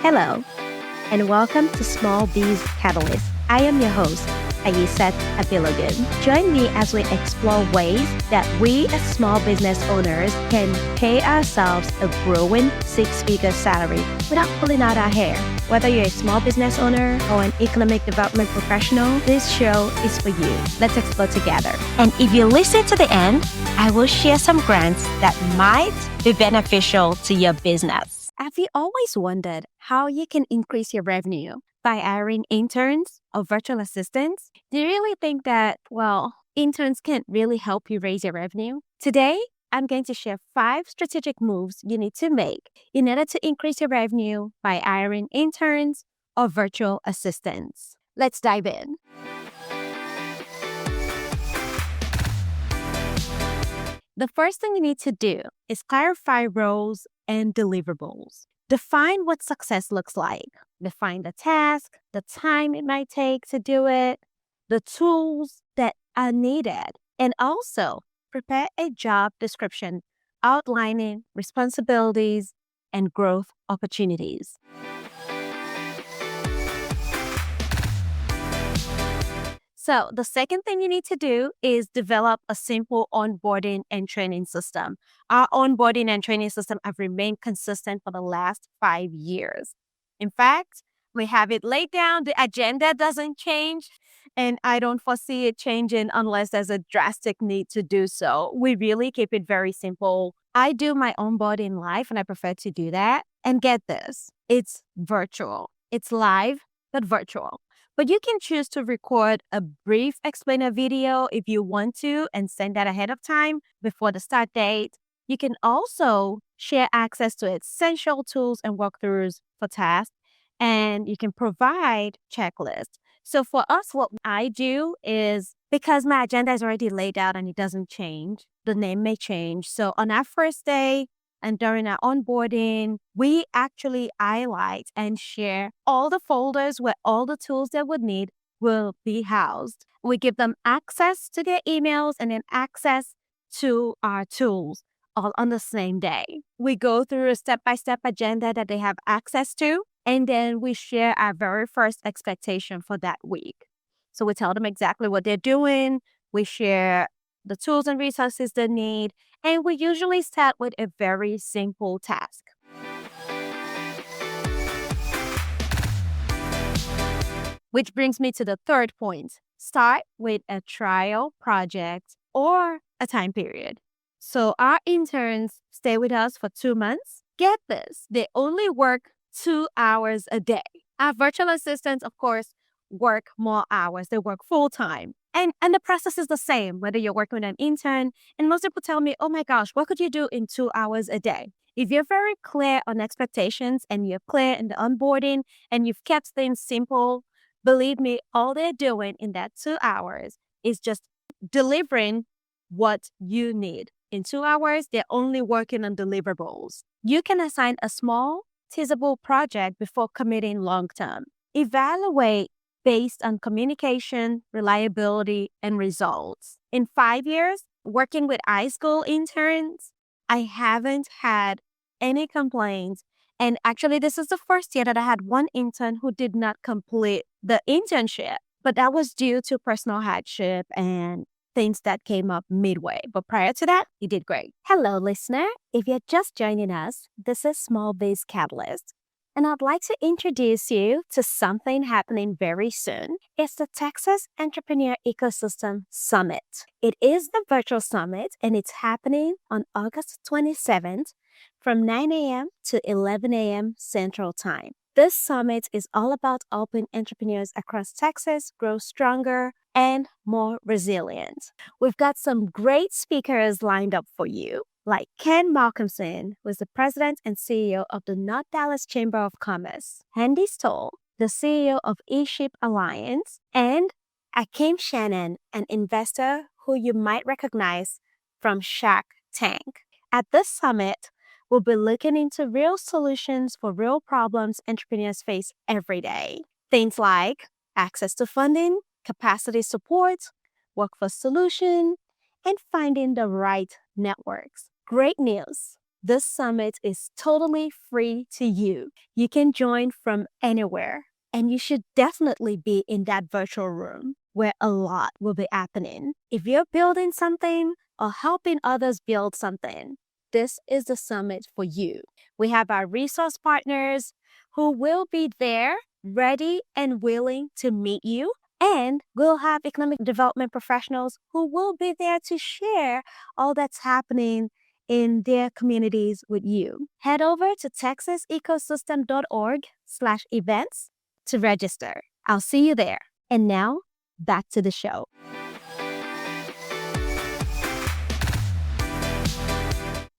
Hello, and welcome to Small Biz Catalyst. I am your host, Ayisat. Join me as we explore ways that we as small business owners can pay ourselves a growing six-figure salary without pulling out our hair. Whether you're a small business owner or an economic development professional, this show is for you. Let's explore together. And if you listen to the end, I will share some grants that might be beneficial to your business. Have you always wondered how you can increase your revenue by hiring interns or virtual assistants? Do you really think that, interns can't really help you raise your revenue? Today, I'm going to share 5 strategic moves you need to make in order to increase your revenue by hiring interns or virtual assistants. Let's dive in. The first thing you need to do is clarify roles and deliverables. Define what success looks like. Define the task, the time it might take to do it, the tools that are needed, and also prepare a job description outlining responsibilities and growth opportunities. So the second thing you need to do is develop a simple onboarding and training system. Our onboarding and training system have remained consistent for the last 5 years. In fact, we have it laid down. The agenda doesn't change, and I don't foresee it changing unless there's a drastic need to do so. We really keep it very simple. I do my onboarding live, and I prefer to do that. And get this, it's virtual. It's live, but virtual. But you can choose to record a brief explainer video if you want to and send that ahead of time before the start date. You can also share access to essential tools and walkthroughs for tasks, and you can provide checklists. So for us, what I do is, because my agenda is already laid out and it doesn't change, the name may change. So on our first day, and during our onboarding, we actually highlight and share all the folders where all the tools they would need will be housed. We give them access to their emails and then access to our tools all on the same day. We go through a step-by-step agenda that they have access to, and then we share our very first expectation for that week. So we tell them exactly what they're doing. We share the tools and resources they need, and we usually start with a very simple task. Which brings me to the third point. Start with a trial project or a time period. So our interns stay with us for 2 months. Get this, they only work 2 hours a day. Our virtual assistants, of course, work more hours. They work full time. And the process is the same, whether you're working with an intern. And most people tell me, oh my gosh, what could you do in 2 hours a day? If you're very clear on expectations and you're clear in the onboarding and you've kept things simple, believe me, all they're doing in that 2 hours is just delivering what you need. In 2 hours, they're only working on deliverables. You can assign a small, teasable project before committing long term. Evaluate based on communication, reliability, and results. In 5 years, working with high school interns, I haven't had any complaints. And actually, this is the first year that I had one intern who did not complete the internship, but that was due to personal hardship and things that came up midway. But prior to that, he did great. Hello, listener. If you're just joining us, this is Small Biz Catalyst. And I'd like to introduce you to something happening very soon. It's the Texas Entrepreneur Ecosystem Summit. It is the virtual summit, and it's happening on August 27th from 9 a.m. to 11 a.m. Central Time. This summit is all about helping entrepreneurs across Texas grow stronger and more resilient. We've got some great speakers lined up for you, like Ken Malcolmson, who is the president and CEO of the North Dallas Chamber of Commerce, Andy Stoll, the CEO of eShip Alliance, and Akeem Shannon, an investor who you might recognize from Shark Tank. At this summit, we'll be looking into real solutions for real problems entrepreneurs face every day. Things like access to funding, capacity support, workforce solution, and finding the right networks. Great news! This summit is totally free to you. You can join from anywhere, and you should definitely be in that virtual room where a lot will be happening. If you're building something or helping others build something, this is the summit for you. We have our resource partners who will be there, ready and willing to meet you. And we'll have economic development professionals who will be there to share all that's happening in their communities with you. Head over to texasecosystem.org/events to register. I'll see you there. And now, back to the show.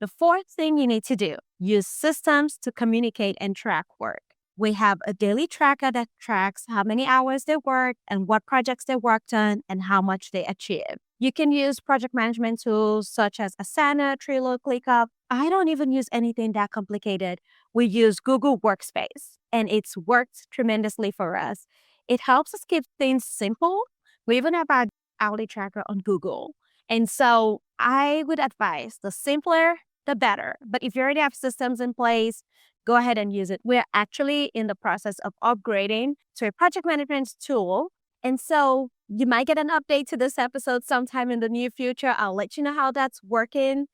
The fourth thing you need to do, use systems to communicate and track work. We have a daily tracker that tracks how many hours they work and what projects they worked on and how much they achieved. You can use project management tools such as Asana, Trello, ClickUp. I don't even use anything that complicated. We use Google Workspace, and it's worked tremendously for us. It helps us keep things simple. We even have our hourly tracker on Google. And so I would advise the simpler, the better. But if you already have systems in place, go ahead and use it. We're actually in the process of upgrading to a project management tool. And so you might get an update to this episode sometime in the near future. I'll let you know how that's working.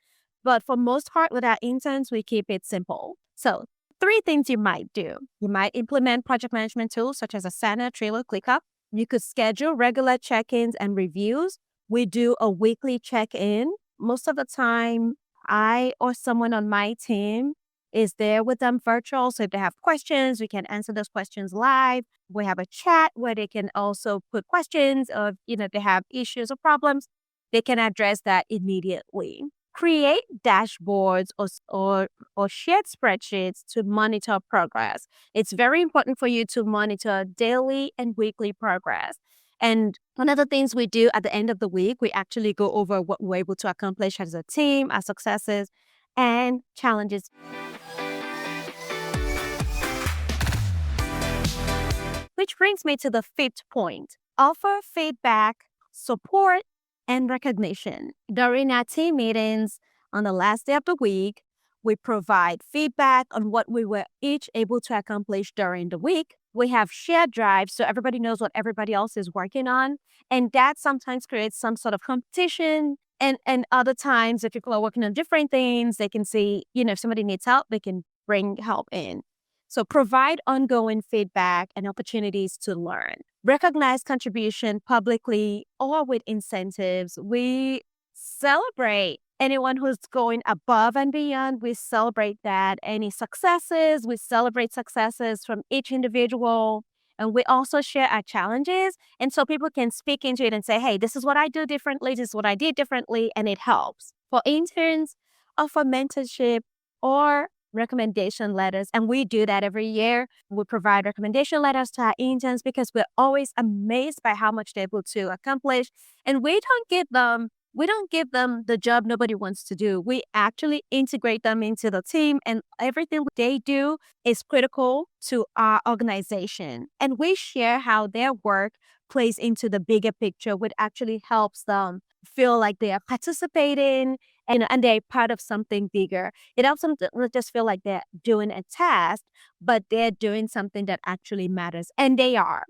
But for most part, with our interns, we keep it simple. So 3 things you might do. You might implement project management tools such as Asana, Trello, ClickUp. You could schedule regular check-ins and reviews. We do a weekly check-in. Most of the time, I or someone on my team is there with them virtual. So if they have questions, we can answer those questions live. We have a chat where they can also put questions of, if they have issues or problems, they can address that immediately. Create dashboards or shared spreadsheets to monitor progress. It's very important for you to monitor daily and weekly progress. And one of the things we do at the end of the week, we actually go over what we're able to accomplish as a team, our successes, and challenges. Which brings me to the 5th point. Offer feedback, support, and recognition. During our team meetings on the last day of the week, we provide feedback on what we were each able to accomplish during the week. We have shared drives so everybody knows what everybody else is working on. And that sometimes creates some sort of competition. And other times, if people are working on different things, they can see, if somebody needs help, they can bring help in. So provide ongoing feedback and opportunities to learn. Recognize contribution publicly or with incentives. We celebrate anyone who's going above and beyond. We celebrate that. Any successes, we celebrate successes from each individual. And we also share our challenges. And so people can speak into it and say, hey, this is what I do differently. This is what I did differently. And it helps. For interns, offer mentorship or recommendation letters. And we do that every year. We provide recommendation letters to our interns because we're always amazed by how much they're able to accomplish. And we don't give them the job nobody wants to do. We actually integrate them into the team, and everything they do is critical to our organization. And we share how their work plays into the bigger picture, which actually helps them feel like they are participating and they're part of something bigger. It helps them to not just feel like they're doing a task, but they're doing something that actually matters. And they are.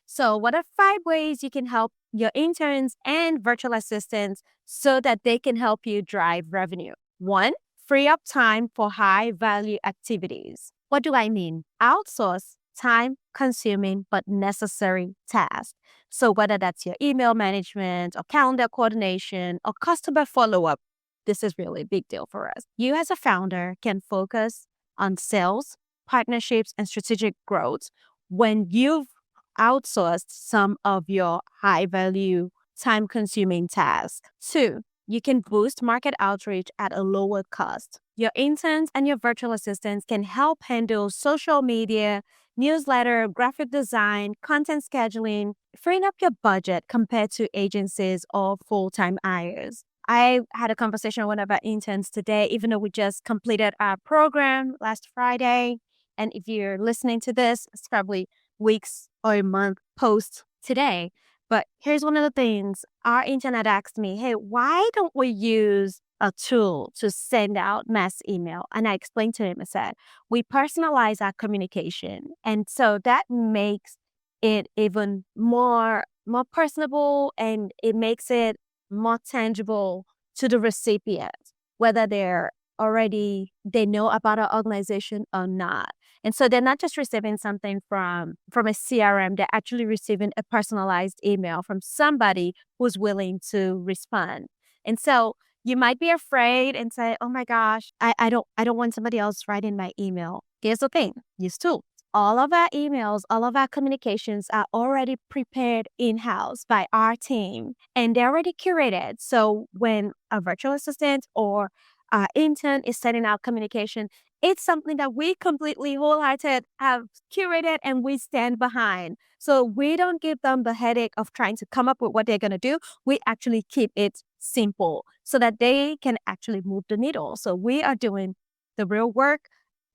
So what are 5 ways you can help your interns and virtual assistants so that they can help you drive revenue? 1, free up time for high-value activities. What do I mean? Outsource time-consuming but necessary tasks. So whether that's your email management or calendar coordination or customer follow-up, this is really a big deal for us. You as a founder can focus on sales, partnerships, and strategic growth when you've outsourced some of your high-value, time-consuming tasks. 2, you can boost market outreach at a lower cost. Your interns and your virtual assistants can help handle social media, newsletter, graphic design, content scheduling, freeing up your budget compared to agencies or full-time hires. I had a conversation with one of our interns today, even though we just completed our program last Friday. And if you're listening to this, it's probably weeks or a month post today. But here's one of the things our intern had asked me, hey, why don't we use a tool to send out mass email? And I explained to him, I said, we personalize our communication. And so that makes it even more personable, and it makes it more tangible to the recipient, whether they know about our organization or not. And so they're not just receiving something from a CRM, they're actually receiving a personalized email from somebody who's willing to respond. And so you might be afraid and say, oh my gosh, I don't want somebody else writing my email. Here's the thing, use tools. All of our emails, all of our communications are already prepared in-house by our team, and they're already curated. So when a virtual assistant or our intern is sending out communication, it's something that we completely wholehearted have curated and we stand behind. So we don't give them the headache of trying to come up with what they're going to do. We actually keep it simple so that they can actually move the needle. So we are doing the real work.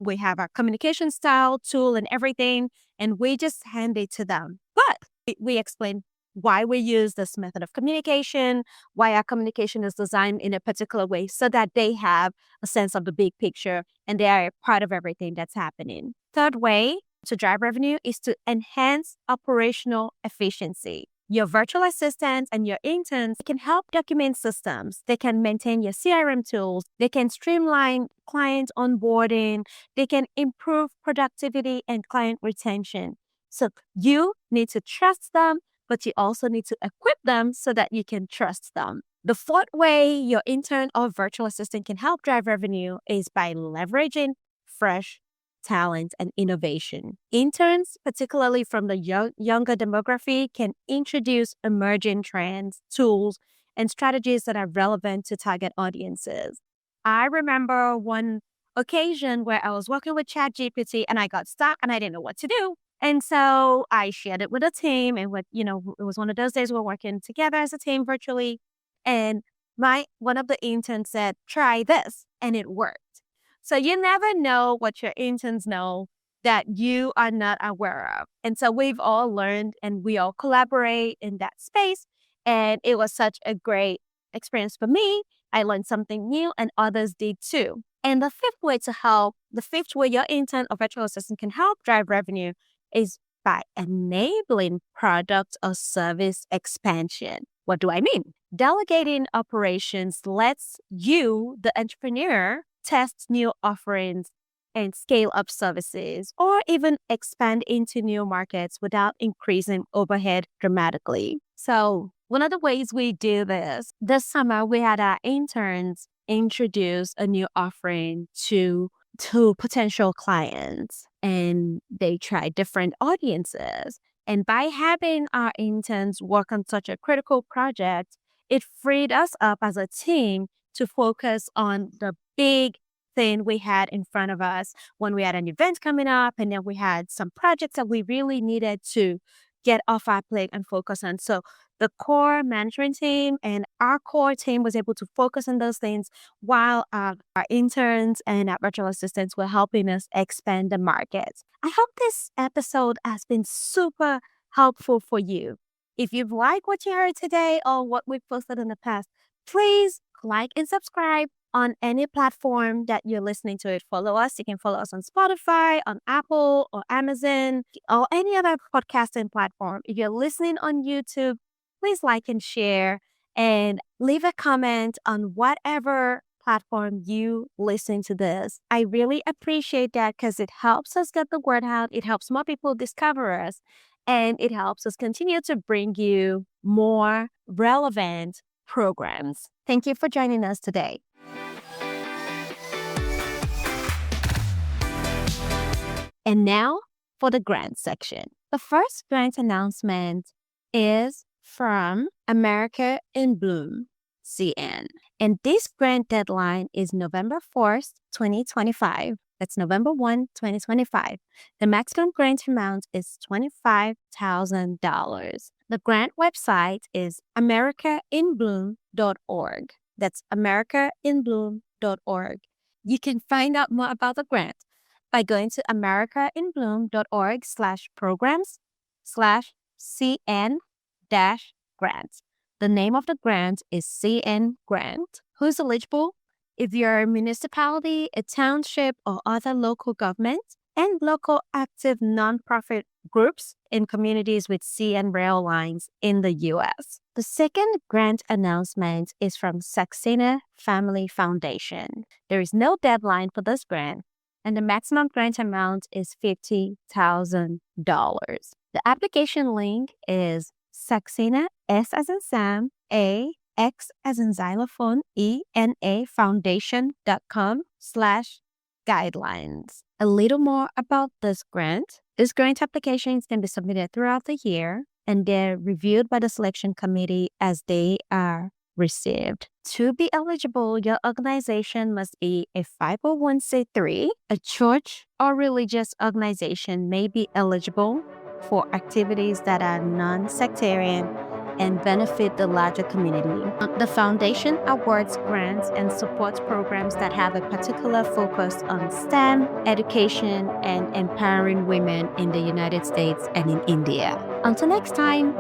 We have our communication style, tool, and everything, and we just hand it to them. But we explain why we use this method of communication, why our communication is designed in a particular way so that they have a sense of the big picture and they are a part of everything that's happening. Third way to drive revenue is to enhance operational efficiency. Your virtual assistants and your interns can help document systems. They can maintain your CRM tools. They can streamline client onboarding. They can improve productivity and client retention. So you need to trust them, but you also need to equip them so that you can trust them. The fourth way your intern or virtual assistant can help drive revenue is by leveraging fresh talent and innovation. Interns, particularly from the younger demography, can introduce emerging trends, tools, and strategies that are relevant to target audiences. I remember one occasion where I was working with ChatGPT and I got stuck and I didn't know what to do. And so I shared it with a team, and it was one of those days we were working together as a team virtually. And one of the interns said, try this, and it worked. So you never know what your interns know that you are not aware of. And so we've all learned and we all collaborate in that space. And it was such a great experience for me. I learned something new and others did too. And the fifth way your intern or virtual assistant can help drive revenue is by enabling product or service expansion. What do I mean? Delegating operations lets you, the entrepreneur, test new offerings and scale up services, or even expand into new markets without increasing overhead dramatically. So one of the ways we do this summer, we had our interns introduce a new offering to potential clients, and they tried different audiences. And by having our interns work on such a critical project, it freed us up as a team to focus on the big thing we had in front of us when we had an event coming up, and then we had some projects that we really needed to get off our plate and focus on. So the core management team and our core team was able to focus on those things while our interns and our virtual assistants were helping us expand the market. I hope this episode has been super helpful for you. If you've liked what you heard today or what we've posted in the past, please like and subscribe on any platform that you're listening to it. Follow us. You can follow us on Spotify, on Apple or Amazon, or any other podcasting platform. If you're listening on YouTube, please like and share and leave a comment on whatever platform you listen to this. I really appreciate that because it helps us get the word out. It helps more people discover us, and it helps us continue to bring you more relevant programs. Thank you for joining us today. And now for the grant section. The first grant announcement is from America in Bloom, CN. And this grant deadline is November 4th, 2025. That's November 1, 2025. The maximum grant amount is $25,000. The grant website is americainbloom.org. That's americainbloom.org. You can find out more about the grant by going to americainbloom.org/programs/CN grants. The name of the grant is CN Grant. Who's eligible? If you're a municipality, a township, or other local government, and local active nonprofit groups in communities with sea and rail lines in the U.S. The second grant announcement is from Saxena Family Foundation. There is no deadline for this grant, and the maximum grant amount is $50,000. The application link is Saxena, S as in Sam, A, X as in xylophone, ENA foundation.com/guidelines. A little more about this grant. This grant applications can be submitted throughout the year, and they're reviewed by the selection committee as they are received. To be eligible, your organization must be a 501c3. A church or religious organization may be eligible for activities that are non-sectarian and benefit the larger community. The foundation awards grants and supports programs that have a particular focus on STEM, education, and empowering women in the United States and in India. Until next time.